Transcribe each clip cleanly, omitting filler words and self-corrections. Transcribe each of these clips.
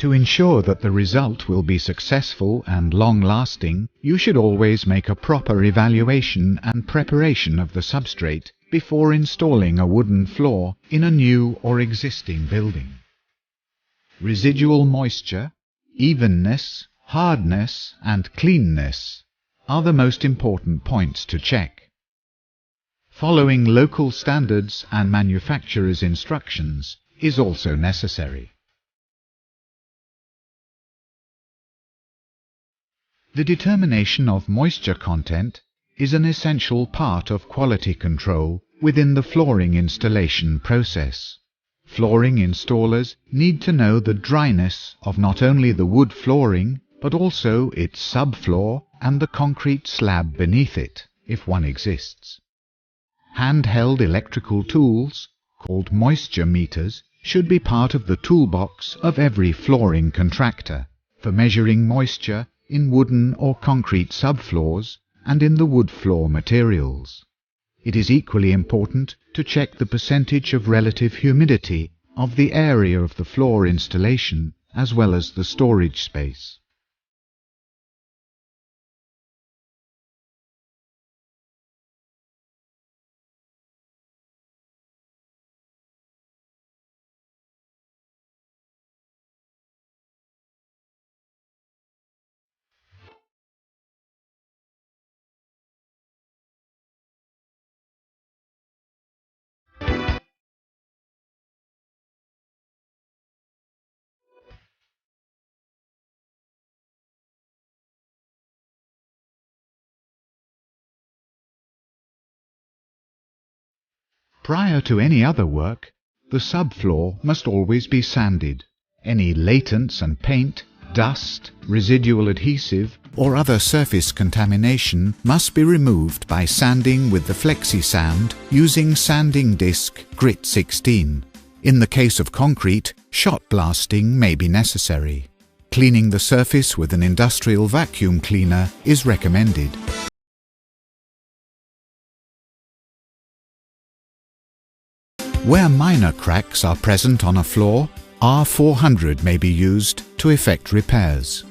To ensure that the result will be successful and long-lasting, you should always make a proper evaluation and preparation of the substrate before installing a wooden floor in a new or existing building. Residual moisture, evenness, hardness and cleanness are the most important points to check. Following local standards and manufacturer's instructions is also necessary. The determination of moisture content is an essential part of quality control within the flooring installation process. Flooring installers need to know the dryness of not only the wood flooring, but also its subfloor and the concrete slab beneath it, if one exists. Handheld electrical tools, called moisture meters, should be part of the toolbox of every flooring contractor for measuring moisture in wooden or concrete subfloors and in the wood floor materials. It is equally important to check the percentage of relative humidity of the area of the floor installation as well as the storage space. Prior to any other work, the subfloor must always be sanded. Any latents and paint, dust, residual adhesive, or other surface contamination must be removed by sanding with the FlexiSand using sanding disc Grit 16. In the case of concrete, shot blasting may be necessary. Cleaning the surface with an industrial vacuum cleaner is recommended. Where minor cracks are present on a floor, R400 may be used to effect repairs.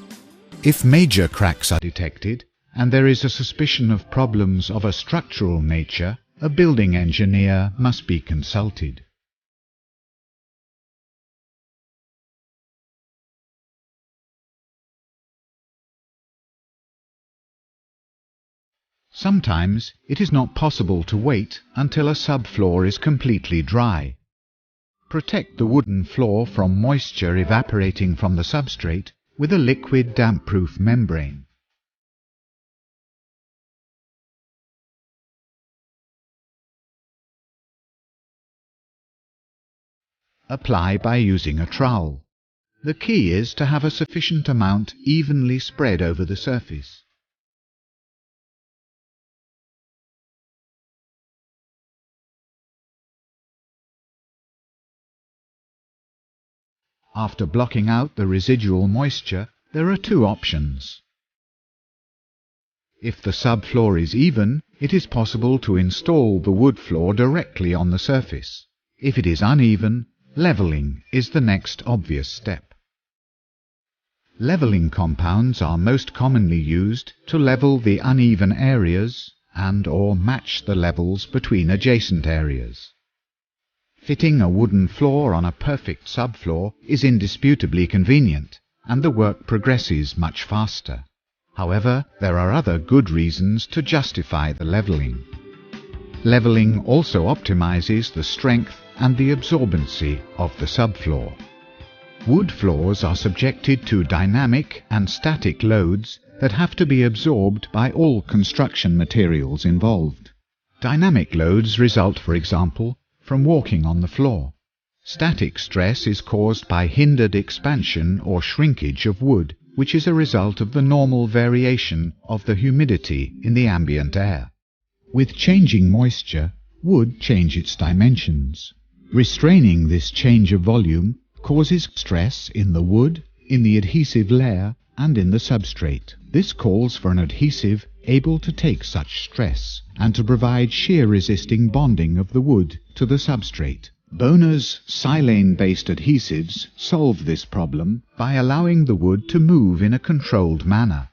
If major cracks are detected, and there is a suspicion of problems of a structural nature, a building engineer must be consulted. Sometimes it is not possible to wait until a subfloor is completely dry. Protect the wooden floor from moisture evaporating from the substrate with a liquid damp-proof membrane. Apply by using a trowel. The key is to have a sufficient amount evenly spread over the surface. After blocking out the residual moisture, there are two options. If the subfloor is even, it is possible to install the wood floor directly on the surface. If it is uneven, leveling is the next obvious step. Leveling compounds are most commonly used to level the uneven areas and/or match the levels between adjacent areas. Fitting a wooden floor on a perfect subfloor is indisputably convenient, and the work progresses much faster. However, there are other good reasons to justify the leveling. Leveling also optimizes the strength and the absorbency of the subfloor. Wood floors are subjected to dynamic and static loads that have to be absorbed by all construction materials involved. Dynamic loads result, for example, from walking on the floor. Static stress is caused by hindered expansion or shrinkage of wood, which is a result of the normal variation of the humidity in the ambient air. With changing moisture, wood change its dimensions. Restraining this change of volume causes stress in the wood, in the adhesive layer, and in the substrate. This calls for an adhesive able to take such stress and to provide shear-resisting bonding of the wood to the substrate, Bona's silane-based adhesives solve this problem by allowing the wood to move in a controlled manner.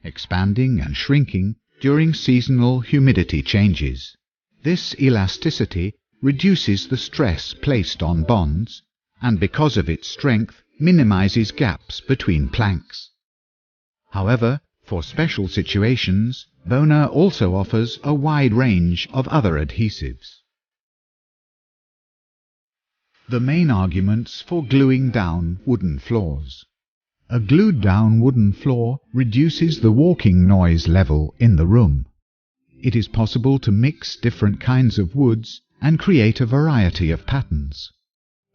Expanding and shrinking during seasonal humidity changes. This elasticity reduces the stress placed on bonds, and because of its strength minimizes gaps between planks. However, for special situations, Bona also offers a wide range of other adhesives. The main arguments for gluing down wooden floors. A glued-down wooden floor reduces the walking noise level in the room. It is possible to mix different kinds of woods and create a variety of patterns.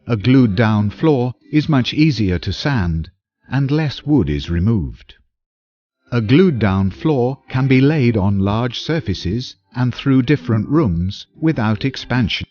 A glued-down floor is much easier to sand, and less wood is removed. A glued-down floor can be laid on large surfaces and through different rooms without expansion.